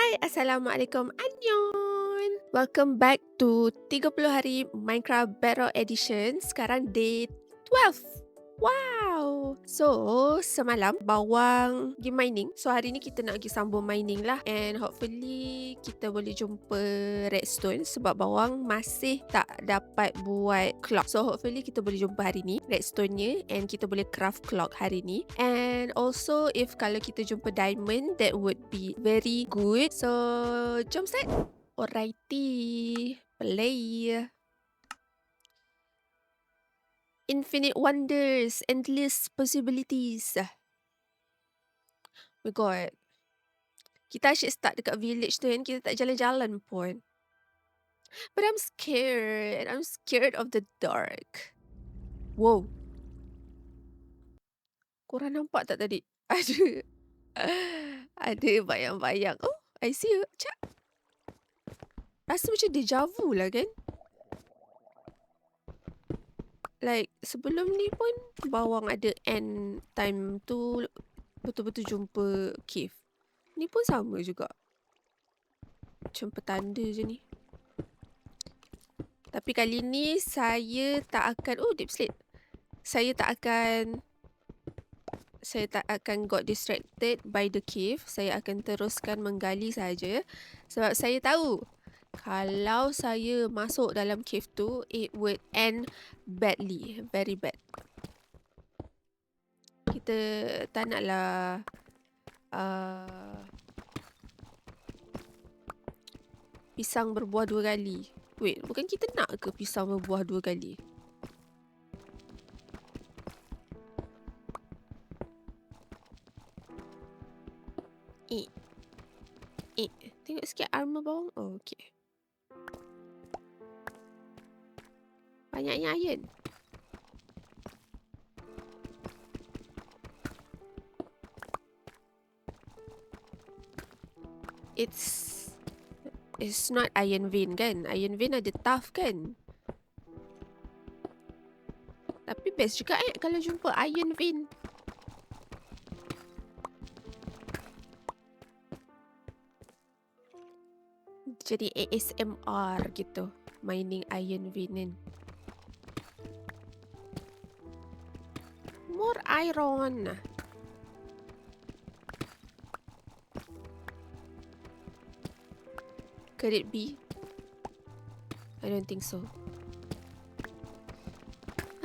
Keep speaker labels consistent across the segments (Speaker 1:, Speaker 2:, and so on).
Speaker 1: Hai, Assalamualaikum, Annyeong. Welcome back to 30 hari Minecraft Battle Edition. Sekarang day 12. Wow. So, semalam bawang pergi mining. So, hari ni kita nak pergi sambung mining lah. And hopefully kita boleh jumpa redstone sebab bawang masih tak dapat buat clock. So, hopefully kita boleh jumpa hari ni redstone-nya and kita boleh craft clock hari ni. And also, if kalau kita jumpa diamond, that would be very good. So, jom set. Alrighty. Play. Infinite wonders, endless possibilities. My god. Kita asyik start dekat village tu kan, kita tak jalan-jalan pun. But I'm scared. I'm scared of the dark. Wow. Korang nampak tak tadi? Ada bayang-bayang. Oh, I see you. Cak. Rasa macam deja vu lah kan? Like, sebelum ni pun bawang ada end time tu betul-betul jumpa cave. Ni pun sama juga. Macam petanda je ni. Tapi kali ni saya tak akan... Oh, deep slate. Saya tak akan got distracted by the cave. Saya akan teruskan menggali saja. Sebab saya tahu kalau saya masuk dalam cave tu, it would end badly. Very bad. Kita tak naklah pisang berbuah 2 kali. Wait, bukan kita nak ke pisang berbuah 2 kali? Tengok sikit armor bawang. Oh, okay. Banyaknya iron. It's not iron vein kan? Iron vein ada tough kan? Tapi best juga kalau jumpa iron vein. Jadi ASMR gitu. Mining iron vein kan. More iron. Could it be? I don't think so.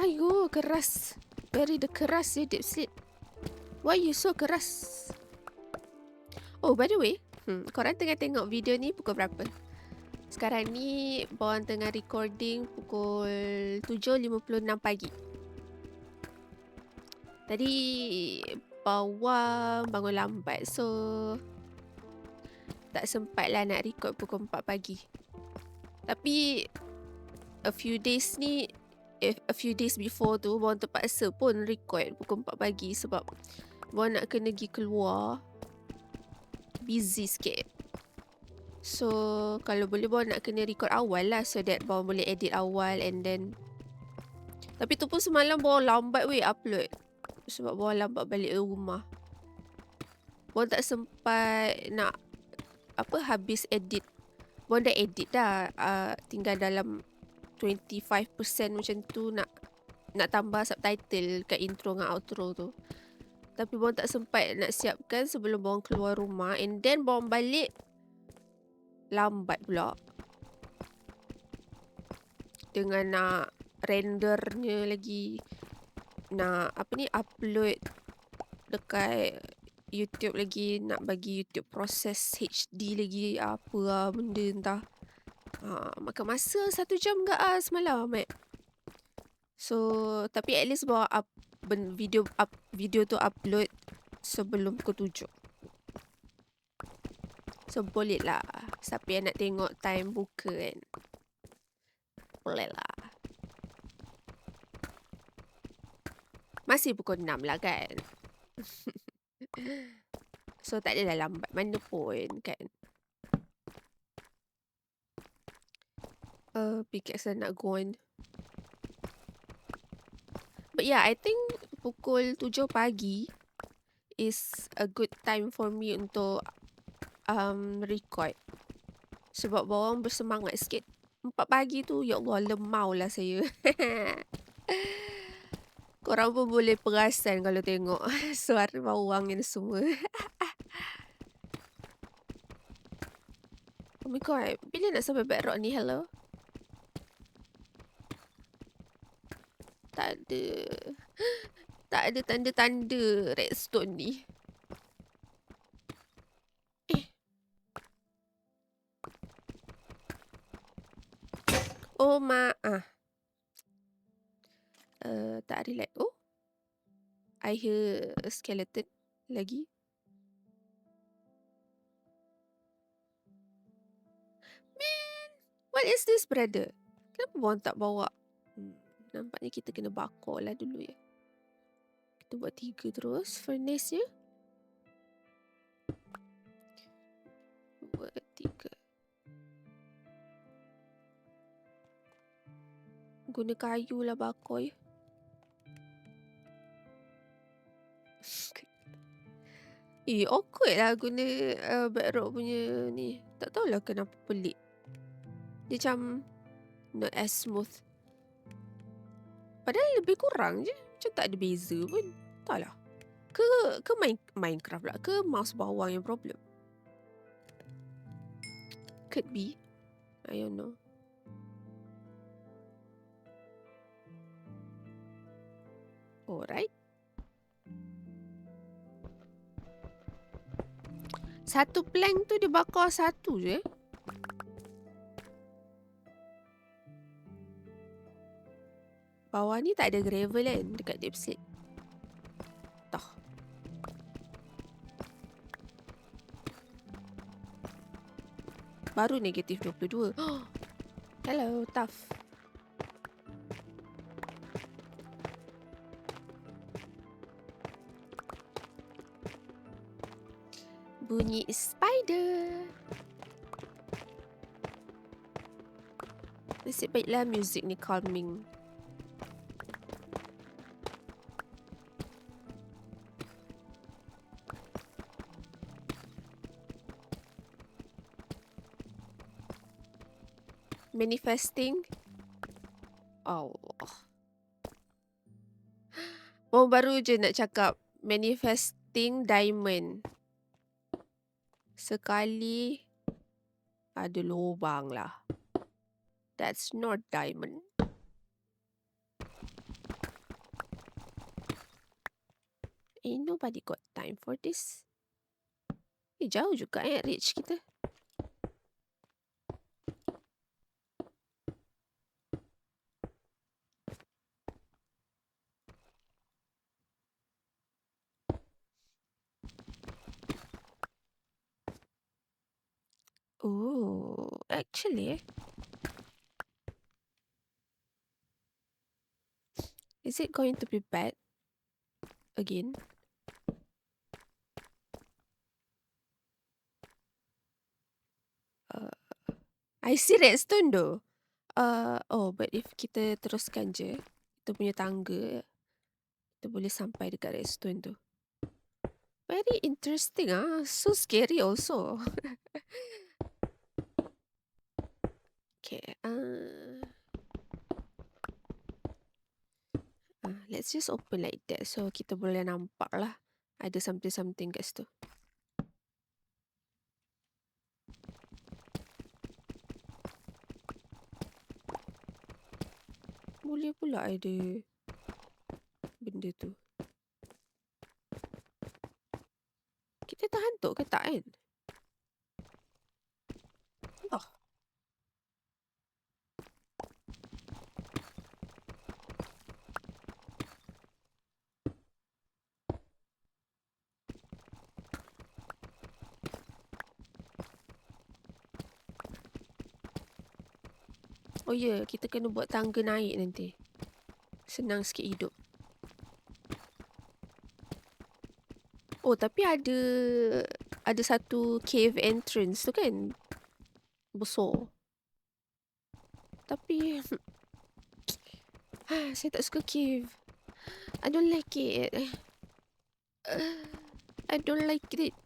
Speaker 1: Ayo, keras. Very the keras ya, deep slate. Why you so keras? Oh, by the way, korang tengah tengok video ni pukul berapa? Sekarang ni bawang tengah recording pukul 7.56 pagi. Tadi bawang bangun lambat, so tak sempat lah nak record pukul 4 pagi. Tapi a few days before tu bawang terpaksa pun record pukul 4 pagi sebab bawang nak kena pergi keluar. Busy sikit. So kalau boleh bawang nak kena record awal lah, so that bawang boleh edit awal and then. Tapi tu pun semalam bawang lambat upload. Sebab bawang lambat balik rumah. Bawang tak sempat nak habis edit. Bawang dah edit dah. Tinggal dalam 25% macam tu nak tambah subtitle kat intro dengan outro tu. Tapi bawang tak sempat nak siapkan sebelum bawang keluar rumah. And then bawang balik lambat pula. Dengan nak rendernya lagi. Nak upload dekat YouTube lagi. Nak bagi YouTube proses HD lagi. Apa benda entah. Makan masa 1 jam ke semalam So tapi at least bawang video tu upload sebelum pukul 7. So boleh lah. Siapa yang nak tengok time buka kan, boleh lah. Masih pukul 6 lah kan. So tak adalah lambat mana pun kan. Pickaxe nak gone. But yeah, I think pukul 7 pagi is a good time for me untuk record. Sebab bawang bersemangat sikit. 4 pagi tu, ya Allah, lemau lah saya. Korang pun boleh perasan kalau tengok suara bawang ni semua. Oh my god, bila nak sampai Bedrock ni? Hello? Tak ada. Tak ada tanda-tanda redstone ni. Oh, maaf. Tak relax. Oh. I hear a skeleton lagi. Man, what is this, brother? Kenapa bawang tak bawa? Nampaknya kita kena bakar lah dulu ya. Kita buat 3 terus furnace nya. Buat 3. Guna kayu lah bakar ya. Awkward lah guna Bedrock punya ni. Tak tahulah kenapa pelik. Dia macam not as smooth. Padahal lebih kurang je. Macam tak ada beza pun. Taklah. Ke Minecraft pula. Ke mouse bawang yang problem. Could be. I don't know. Alright. Satu plank tu dia bakar satu je. Bawah ni tak ada gravel kan dekat deposit. Toh. Baru negatif 22. Hello, tough. Bunyi spider. Nasib baiklah music ni calming. Manifesting. Allah. Baru je nak cakap manifesting diamond. Sekali ada lubang lah. That's not diamond. Ain't nobody got time for this. Jauh juga reach kita. Oh, actually, is it going to be bad again? I see redstone though. But if kita teruskan je, kita punya tangga, kita boleh sampai dekat redstone tu. Very interesting ah. So scary also. Okay. Let's just open like that so kita boleh nampak lah ada something kat situ. Boleh pula ada benda tu. Kita terhantuk ke tak kan? Oh ya, kita kena buat tangga naik nanti. Senang sikit hidup. Oh, tapi ada satu cave entrance tu kan? Besar. Tapi saya tak suka cave. I don't like it. I don't like it.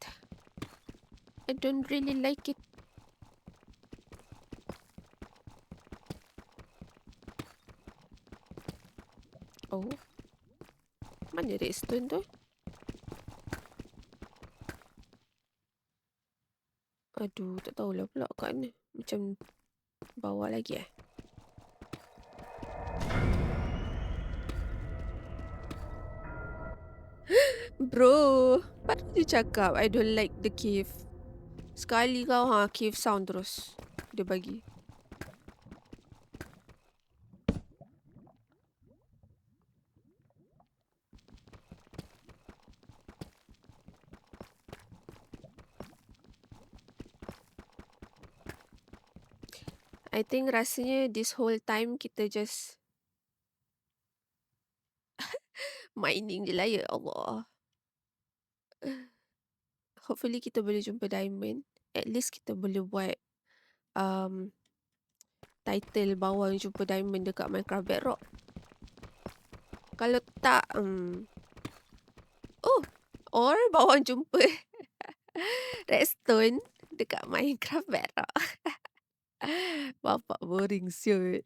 Speaker 1: I don't really like it. Oh, mana redstone tu? Aduh, tak tahulah pula kat mana. Macam bawah lagi Bro, baru je cakap I don't like the cave. Sekali kau cave sound terus dia bagi. I think rasanya this whole time kita just mining je lah, ya Allah. Hopefully kita boleh jumpa diamond. At least kita boleh buat title bawang jumpa diamond dekat Minecraft Bedrock. Kalau tak or bawang jumpa redstone dekat Minecraft Bedrock. Bapak boring siut.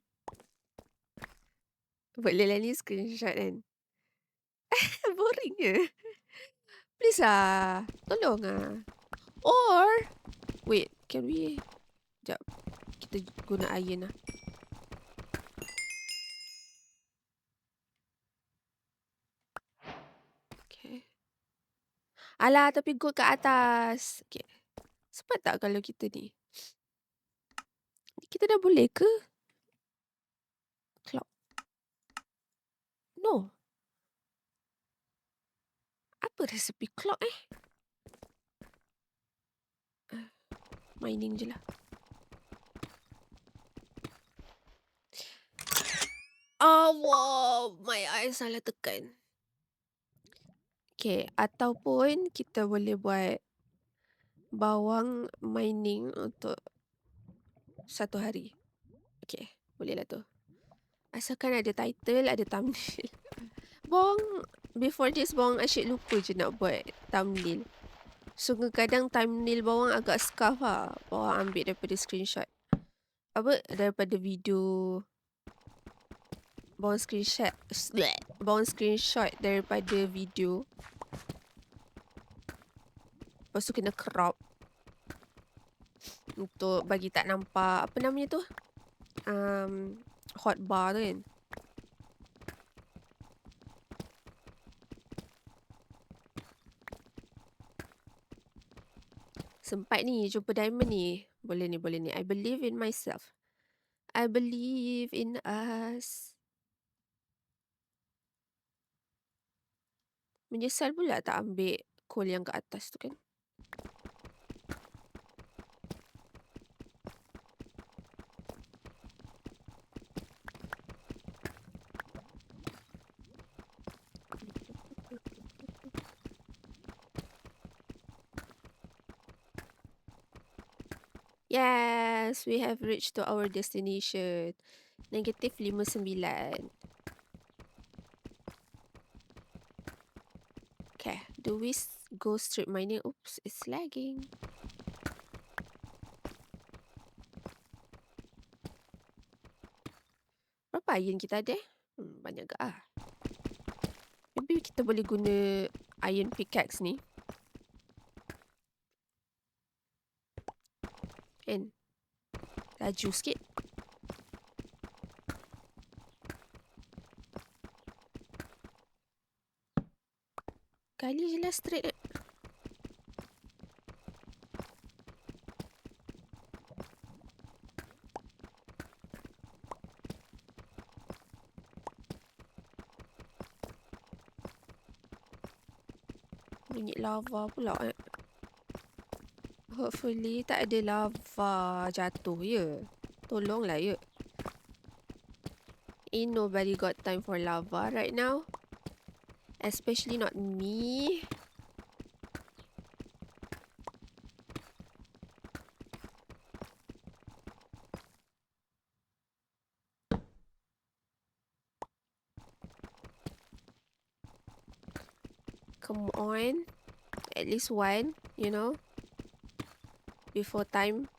Speaker 1: Boleh lah ni screenshot kan. Boring je. Please lah. Tolong lah. Or wait, can we sekejap. Kita guna iron lah. Okay. Alah, tapi gold kat atas. Okay. Sempat tak kalau kita ni? Kita dah boleh ke? Clock. No. Apa resepi clock mining je lah. Allah, my eyes salah tekan. Okay, ataupun kita boleh buat bawang mining untuk satu hari. Okay, boleh lah tu. Asalkan ada title, ada thumbnail. Bawang, before this bawang asyik lupa je nak buat thumbnail. So kadang thumbnail bawang agak scuff lah. Bawang ambil daripada screenshot. Daripada video. Bawang screenshot daripada video. Lepas tu kena crop. Untuk bagi tak nampak. Apa namanya tu? Hotbar tu kan. Sempat ni jumpa diamond ni. Boleh ni. I believe in myself. I believe in us. Menyesal pula tak ambil coal yang kat atas tu kan. Yes, we have reached to our destination. -59. Okay, do we go strip mining? Oops, it's lagging. Berapa iron kita ada? Banyak ke Maybe kita boleh guna iron pickaxe ni. Kan? Laju sikit. Kali je lah straight. Bunyi lava pula Hopefully tak ada lava jatuh ya. Tolonglah ya. Ain't nobody got time for lava right now. Especially not me. Come on. At least one, you know. before time.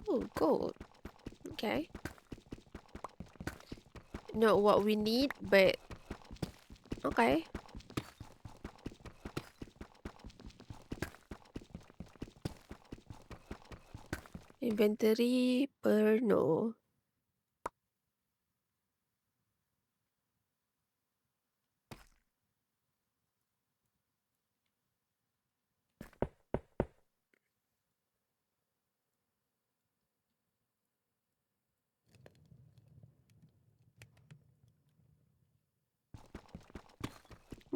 Speaker 1: Oh, gold. Okay. Not what we need, but okay. Inventory penuh.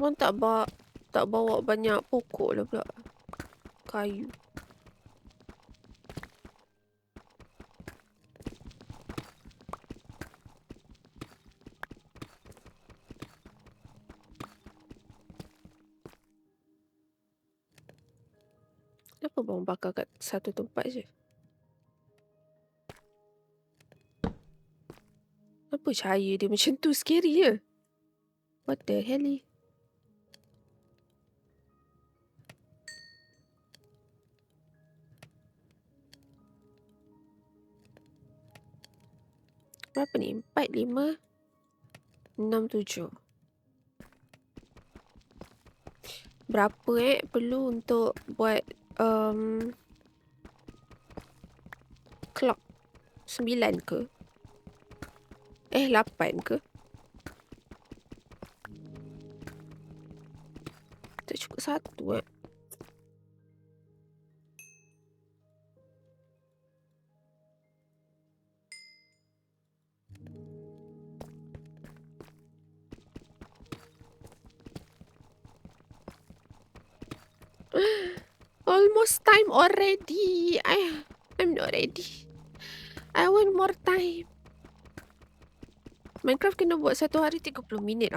Speaker 1: Mon tak bawa banyak pokok lah pula. Kayu. Kenapa bang bakar kat satu tempat je? Apa cahaya dia macam tu? Scary je. What the hell ni? Berapa ni? 4, 5, 6, 7. Berapa perlu untuk buat clock? 9 ke? 8 ke? Tak cukup satu Almost time already. I'm not ready. I want more time. Minecraft kena buat satu hari 30 minit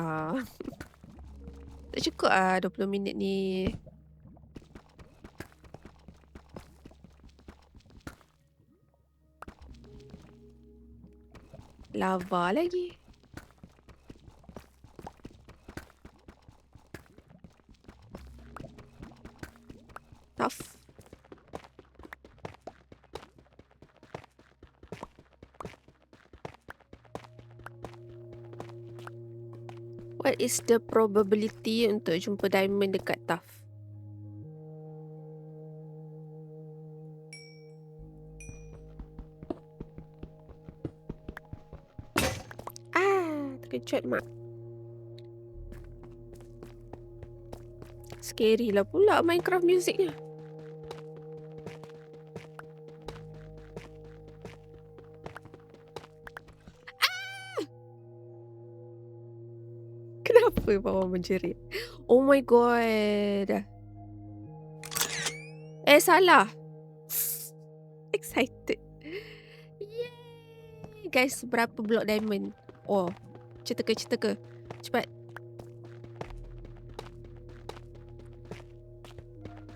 Speaker 1: Tak cukup 20 minit ni. Lava lagi. Tough. What is the probability untuk jumpa diamond dekat Tough? Terkejut mak. Scary lah pula Minecraft musiknya. Kenapa bawah menjerit? Oh my god. Salah. Excited. Yay. Guys, berapa blok diamond? Oh, cerita ke? Cepat.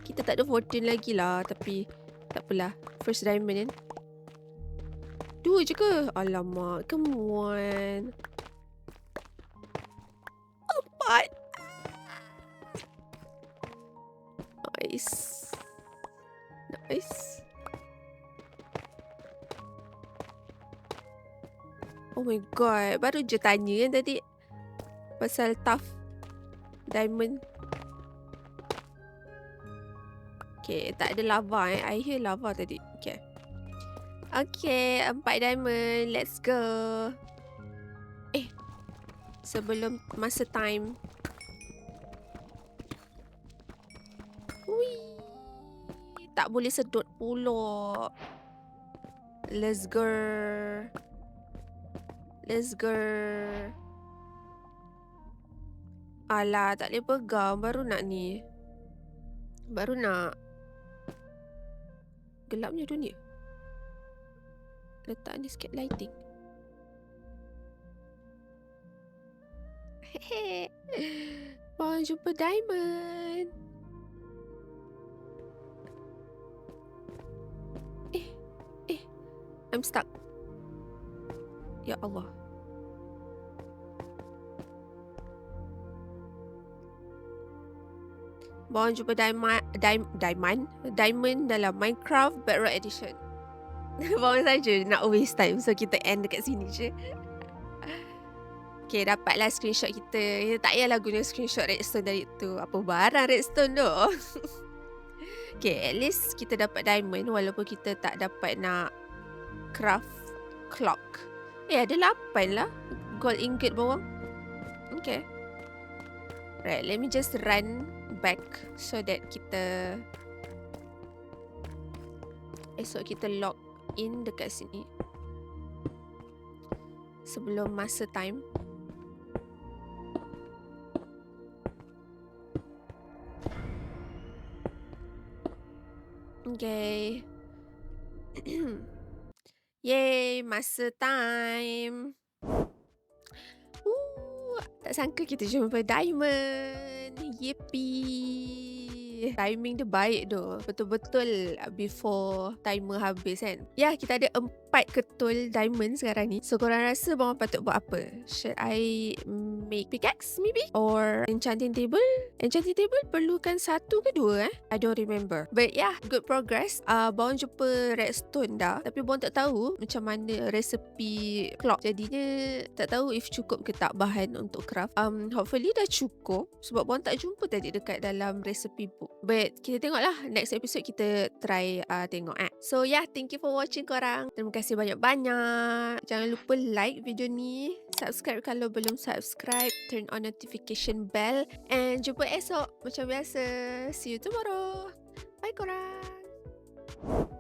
Speaker 1: Kita tak ada fortune lagi lah, tapi tak apalah. First diamond kan? 2 je ke? Alamak, come on. 4. Nice. Oh my god, baru je tanya kan tadi pasal Tough diamond. Okay, tak ada lava I hear lava tadi. Okay, 4 diamond. Let's go. Sebelum masa time. Wih. Tak boleh sedut pula. Let's go. Alah, tak boleh pegang. Baru nak ni. Gelapnya dunia. Letak ni sikit lighting. Hehe. Bang jumpa diamond. I'm stuck. Ya Allah. Bawang jumpa diamond dalam Minecraft Bedrock Edition. Bawang saja nak waste time. So kita end dekat sini je. Okay, dapatlah screenshot kita. Kita tak payahlah guna screenshot redstone dari tu. Apa barang redstone tu? Okay, at least kita dapat diamond walaupun kita tak dapat nak craft clock. Ada 8 lah gold ingot bawang. Okay. Right, let me just run back so that kita esok kita log in dekat sini sebelum masa time. Okay. Yay, masa time. Tak sangka kita jumpa diamond. Yippee. Timing dia baik tu. Betul-betul before timer habis kan. Ya, kita ada 4 ketul diamond sekarang ni. So korang rasa bawang patut buat apa? Should I make pickaxe maybe? Or enchanting table? Enchanting table perlukan 1 ke 2 I don't remember. But yeah, good progress. Bawang jumpa redstone dah. Tapi bawang tak tahu macam mana resepi clock. Jadinya tak tahu if cukup ke tak bahan untuk craft. Hopefully dah cukup. Sebab bawang tak jumpa tadi dekat dalam recipe book. But kita tengoklah next episode kita try tengok So yeah, thank you for watching korang. Terima kasih banyak-banyak. Jangan lupa like video ni, subscribe kalau belum subscribe, turn on notification bell, and jumpa esok macam biasa. See you tomorrow. Bye korang.